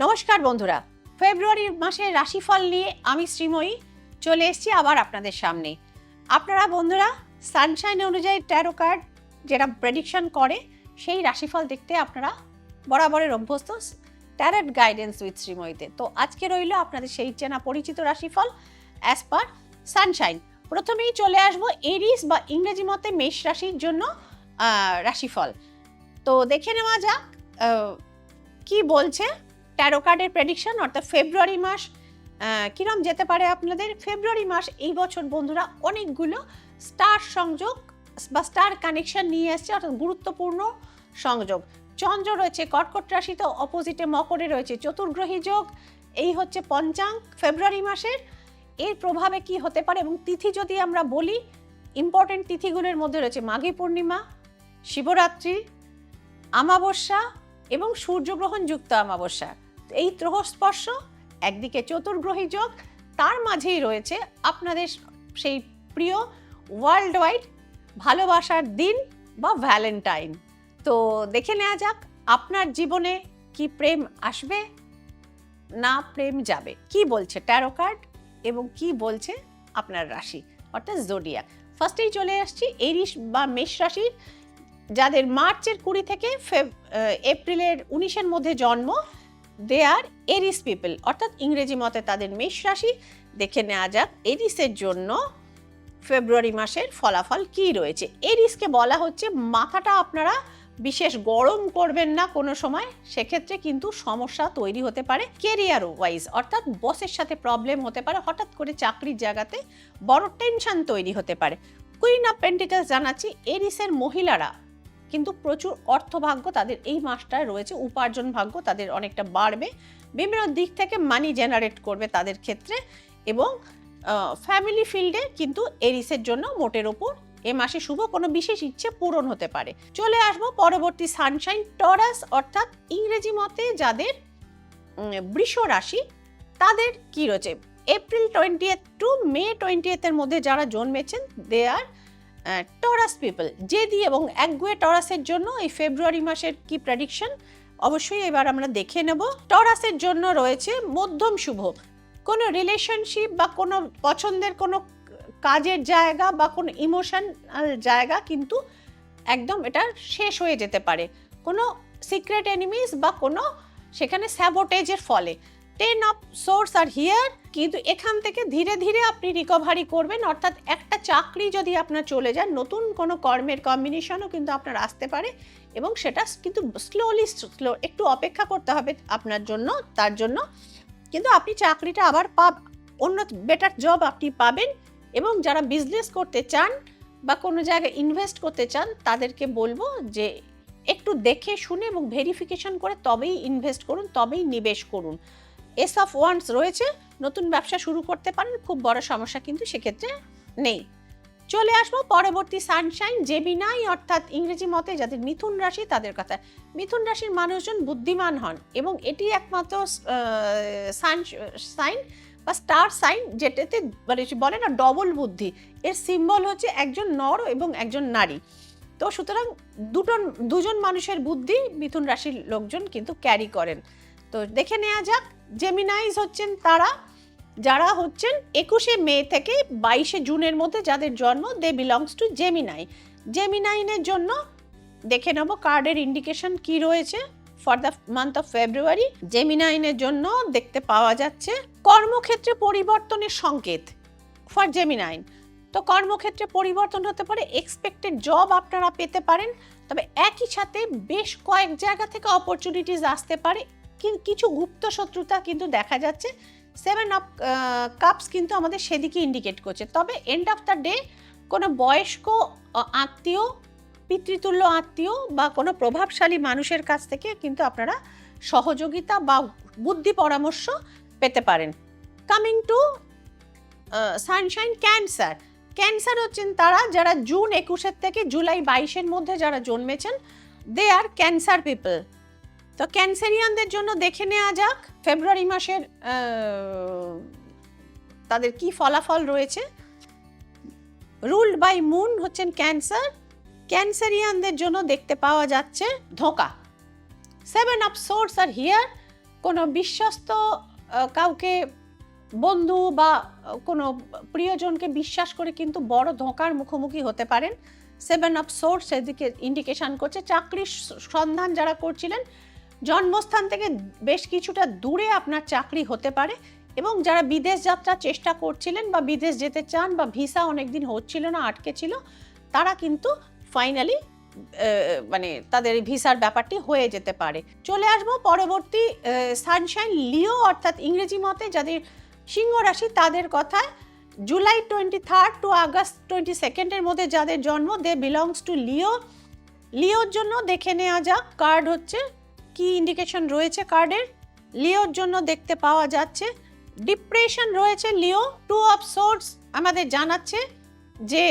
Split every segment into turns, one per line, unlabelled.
নমস্কার বন্ধুরা, ফেব্রুয়ারি মাসের রাশিফল নিয়ে আমি শ্রীময়ী চলে এসেছি আবার আপনাদের সামনে। আপনারা বন্ধুরা সানশাইন অনুযায়ী ট্যারো কার্ড যেটা প্রেডিকশন করে সেই রাশিফল দেখতে আপনারা বরাবরের অভ্যস্ত ট্যারট গাইডেন্স উইথ শ্রীময়ীতে। তো আজকে রইল আপনাদের সেই চেনা পরিচিত রাশিফল অ্যাজ পার সানশাইন। প্রথমেই চলে আসবো এরিস বা ইংরেজি মতে মেষ রাশির জন্য রাশিফল। তো দেখে নেওয়া যাক কি বলছে ট্যারো কার্ডের প্রেডিকশন, অর্থাৎ ফেব্রুয়ারি মাস কিরম যেতে পারে আপনাদের। ফেব্রুয়ারি মাস এই বছর বন্ধুরা অনেকগুলো স্টার সংযোগ বা স্টার কানেকশন নিয়ে আসছে, অর্থাৎ গুরুত্বপূর্ণ সংযোগ। চন্দ্র রয়েছে কর্কট রাশিতে, অপোজিটে মকরে রয়েছে চতুর্গ্রহী যোগ। এই হচ্ছে পঞ্চাঙ্গ ফেব্রুয়ারি মাসের। এর প্রভাবে কি হতে পারে এবং তিথি যদি আমরা বলি, ইম্পর্টেন্ট তিথিগুলোর মধ্যে রয়েছে মাঘী পূর্ণিমা, শিবরাত্রি, আমাবস্যা এবং সূর্যগ্রহণ যুক্ত আমাবস্যা। এই ত্রহস্পর্শ একদিকে চতুর্গ্রহী যোগ, তার মাঝেই রয়েছে আপনাদের সেই প্রিয় ওয়ার্ল্ড ওয়াইড ভালোবাসার দিন বা ভ্যালেন্টাইন। তো দেখে নেওয়া যাক আপনার জীবনে কি প্রেম আসবে না প্রেম যাবে, কি বলছে ট্যারো কার্ড এবং কি বলছে আপনার রাশি অর্থাৎ জোডিয়াক। ফার্স্টেই চলে আসছি এরিস বা মেষ রাশির, যাদের মার্চের 20 থেকে এপ্রিলের 19-এর মধ্যে জন্ম, দে আর এরিস পিপল, অর্থাৎ ইংরেজি মতে তাদের মেষ রাশি। দেখে নেওয়া যাক এরিসের জন্য ফেব্রুয়ারি মাসের ফলাফল কি রয়েছে। এরিসকে বলা হচ্ছে মাথাটা আপনারা বিশেষ গরম করবেন না কোনো সময়, সেক্ষেত্রে কিন্তু সমস্যা তৈরি হতে পারে কেরিয়ার ওয়াইজ, অর্থাৎ বসের সাথে প্রবলেম হতে পারে, হঠাৎ করে চাকরির জায়গাতে বড় টেনশন তৈরি হতে পারে। কুইন অফ পেন্টিকলস জানাচ্ছি এরিসের মহিলারা কিন্তু প্রচুর অর্থভাগ্য তাদের এই মাসটায় রয়েছে, উপার্জন ভাগ্য তাদের অনেকটা বাড়বে, বিভিন্ন দিক থেকে মানি জেনারেট করবে তাদের ক্ষেত্রে, এবং ফ্যামিলি ফিল্ডে কিন্তু এরিসের জন্য মোটের ওপর এ মাসে শুভ, কোনো বিশেষ ইচ্ছে পূরণ হতে পারে। চলে আসবো পরবর্তী সানশাইন টরাস, অর্থাৎ ইংরেজি মতে যাদের বৃষ রাশি, তাদের কি রয়েছে এপ্রিল 20 টু মে 20 মধ্যে যারা জন্মেছেন, দে আর টরাস পিপল। জেদি এবং একগুয়ে টরাসের জন্য এই ফেব্রুয়ারি মাসের কি প্রেডিকশন অবশ্যই এবার আমরা দেখে নেব। টরাসের জন্য রয়েছে মধ্যম শুভ, কোনো রিলেশনশিপ বা কোনো পছন্দের কোনো কাজের জায়গা বা কোনো ইমোশনাল জায়গা কিন্তু একদম এটা শেষ হয়ে যেতে পারে, কোনো সিক্রেট এনিমিস বা কোনো সেখানে স্যাবোটেজের ফলে। 10 অফ সোর্স আর হিয়ার, কিন্তু এখান থেকে ধীরে ধীরে আপনি রিকভারি করবেন, অর্থাৎ একটা চাকরি যদি আপনার চলে যায়, নতুন কোনো কর্মের কম্বিনেশনও কিন্তু আপনার আসতে পারে, এবং সেটা কিন্তু স্লো একটু অপেক্ষা করতে হবে আপনার জন্য, তার জন্য কিন্তু আপনি চাকরিটা আবার অন্য বেটার জব আপনি পাবেন। এবং যারা বিজনেস করতে চান বা কোনো জায়গায় ইনভেস্ট করতে চান, তাদেরকে বলবো যে একটু দেখে শুনে এবং ভেরিফিকেশন করে তবেই ইনভেস্ট করুন, তবেই নিবেশ করুন। এস অফ ওয়ান্স রয়েছে, নতুন ব্যবসা শুরু করতে পারেন, খুব বড় সমস্যা কিন্তু সেক্ষেত্রে নেই। চলে আসবো পরবর্তী সানশাইন জেমিনাই, অর্থাৎ ইংরেজি মতে যাদের মিথুন রাশি, তাদের কথা। মিথুন রাশির মানুষজন বুদ্ধিমান হন এবং এটি একমাত্র সাইন বা স্টার সাইন যেটাতে বলে না ডবল বুদ্ধি, এর সিম্বল হচ্ছে একজন নর এবং একজন নারী। তো সুতরাং দুজন মানুষের বুদ্ধি মিথুন রাশির লোকজন কিন্তু ক্যারি করেন। তো দেখে নেওয়া যাক জেমিনাইজ হচ্ছেন তারা যারা হচ্ছেন 21শে মে থেকে 22শে জুনের মধ্যে যাদের জন্ম, দে বিলংস টু জেমিনাই। জেমিনাইনের জন্য দেখে নেব কার্ডের ইন্ডিকেশন কি রয়েছে for the month of February. জেমিনাইনের জন্য দেখতে পাওয়া যাচ্ছে কর্মক্ষেত্রে পরিবর্তনের সংকেত ফর জেমিনাইন। তো কর্মক্ষেত্রে পরিবর্তন হতে পারে, এক্সপেক্টেড জব আপনারা পেতে পারেন, তবে একই সাথে বেশ কয়েক জায়গা থেকে অপরচুনিটিস আসতে পারে, কিছু গুপ্ত শত্রুতা কিন্তু দেখা যাচ্ছে। 7 অফ কাপস কিন্তু আমাদের সেদিকে ইন্ডিকেট করছে। তবে এন্ড অফ দ্য ডে কোনো বয়স্ক আত্মীয়, পিতৃতুল্য আত্মীয় বা কোনো প্রভাবশালী মানুষের কাছ থেকে কিন্তু আপনারা সহযোগিতা বা বুদ্ধি পরামর্শ পেতে পারেন। Coming to Sunshine cancer. Cancer হচ্ছেন তারা যারা জুন 21 থেকে জুলাই 22-এর মধ্যে যারা জন্মেছেন, দে আর ক্যান্সার পিপল। তো ক্যান্সারিয়ানদের জন্য দেখে নেওয়া যাক ফেব্রুয়ারি মাসের তাদের কি ফলাফল রয়েছে। রুলড বাই মুন হচ্ছেন ক্যান্সার। ক্যান্সারিয়ানদের জন্য দেখতে পাওয়া যাচ্ছে ধোঁকা। 7 অফ সোর্স আর হিয়ার, কোনো বিশ্বস্ত কাউকে, বন্ধু বা কোনো প্রিয়জনকে বিশ্বাস করে কিন্তু বড় ধোঁকার মুখোমুখি হতে পারেন। 7 অফ সোর্স সেদিকে ইন্ডিকেশন করছে। চাকরির সন্ধান যারা করছিলেন, জন্মস্থান থেকে বেশ কিছুটা দূরে আপনার চাকরি হতে পারে, এবং যারা বিদেশ যাত্রার চেষ্টা করছিলেন বা বিদেশ যেতে চান বা ভিসা অনেকদিন হচ্ছিল না, আটকে ছিল, তারা কিন্তু ফাইনালি মানে তাদের ভিসার ব্যাপারটি হয়ে যেতে পারে। চলে আসবো পরবর্তী সানশাইন লিও, অর্থাৎ ইংরেজি মতে যাদের সিংহ রাশি তাদের কথায়। জুলাই 23 টু আগস্ট 22 মধ্যে যাদের জন্ম, দে বিলংস টু লিও। লিওর জন্য দেখে নেওয়া যাক কার্ড হচ্ছে কি ইন্ডিকেশন রয়েছে কার্ডের। লিওর জন্য দেখতে পাওয়া যাচ্ছে ডিপ্রেশন রয়েছে লিও। 2 অফ সোর্স আমাদের জানাচ্ছে যে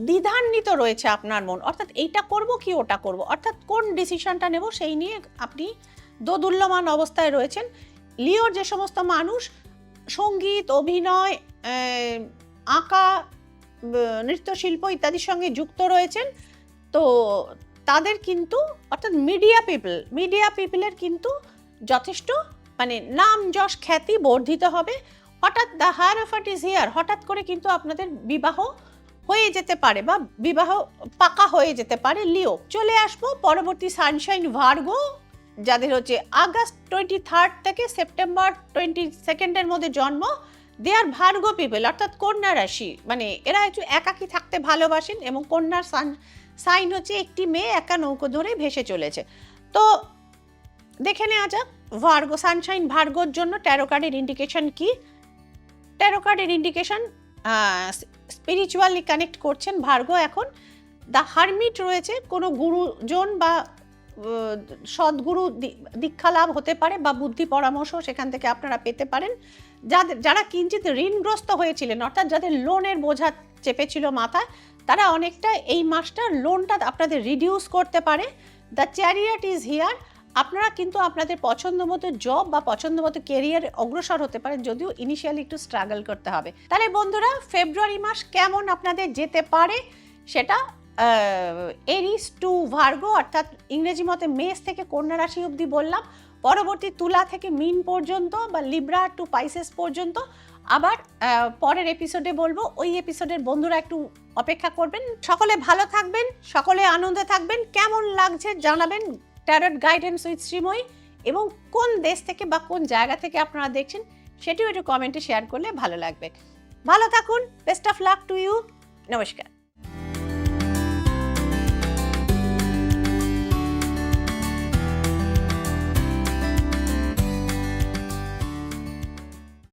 দ্বিধান্বিত রয়েছে আপনার মন, অর্থাৎ এইটা করব কি ওটা করব, অর্থাৎ কোন ডিসিশনটা নেব সেই নিয়ে আপনি দোদুল্যমান অবস্থায় রয়েছেন। লিওর যে সমস্ত মানুষ সঙ্গীত, অভিনয়, আঁকা, নৃত্যশিল্প ইত্যাদির সঙ্গে যুক্ত রয়েছেন, তো তাদের কিন্তু অর্থাৎ মিডিয়া পিপলের কিন্তু যথেষ্ট মানে নাম যশ খ্যাতি বর্ধিত হবে। হঠাৎ দ্য হায়ারোফ্যান্ট ইজ হিয়ার, হঠাৎ করে কিন্তু আপনাদের বিবাহ হয়ে যেতে পারে বা বিবাহ পাকা হয়ে যেতে পারে লিও। চলে আসবো পরবর্তী সানশাইন ভার্গো, যাদের হচ্ছে আগস্ট 23 থেকে সেপ্টেম্বর 22 মধ্যে জন্ম। দে আর ভার্গো পিপল, অর্থাৎ কন্যা রাশি, মানে এরা একটু একাকী থাকতে ভালোবাসেন, এবং কন্যার সাইন হচ্ছে একটি মেয়ে একা নৌকো ধরে ভেসে চলেছে। তো দেখে নেওয়া যাক ভার্গো, সানশাইন ভার্গোর জন্য ট্যারো কার্ডের ইন্ডিকেশন কি। ট্যারো কার্ডের ইন্ডিকেশন স্পিরিচুয়ালি কানেক্ট করছেন ভার্গো এখন। দ্য হারমিট রয়েছে, কোনো গুরুজন বা সদ্গুরু দীক্ষা লাভ হতে পারে বা বুদ্ধি পরামর্শ সেখান থেকে আপনারা পেতে পারেন। যারা কিঞ্চিত ঋণগ্রস্ত হয়েছিলেন, অর্থাৎ যাদের লোনের বোঝা চেপেছিল মাথায়, তারা অনেকটা এই মাসটা লোনটা আপনাদের রিডিউস করতে পারে। দ্য চ্যারিয়ট ইজ হিয়ার, আপনারা কিন্তু আপনাদের পছন্দ মতো জব বা পছন্দ মতো কেরিয়ার অগ্রসর হতে পারেন, যদিও ইনিশিয়ালি একটু স্ট্রাগল করতে হবে। তাহলে বন্ধুরা, ফেব্রুয়ারি মাস কেমন আপনাদের যেতে পারে সেটা এরিস টু ভার্গো, অর্থাৎ ইংরেজি মতে মেষ থেকে কন্যা রাশি অবধি বললাম। পরবর্তী তুলা থেকে মিন পর্যন্ত বা লিব্রা টু পাইসেস পর্যন্ত আবার পরের এপিসোডে বলবো। ওই এপিসোডের বন্ধুরা একটু অপেক্ষা করবেন। সকলে ভালো থাকবেন, সকলে আনন্দে থাকবেন। কেমন লাগছে জানাবেন ট্যারট গাইডেন্স উইথ শ্রীময়ী, এবং কোন দেশ থেকে বা কোন জায়গা থেকে আপনারা দেখছেন সেটিও একটু কমেন্টে শেয়ার করলে ভালো লাগবে। ভালো থাকুন, best of luck to you, নমস্কার।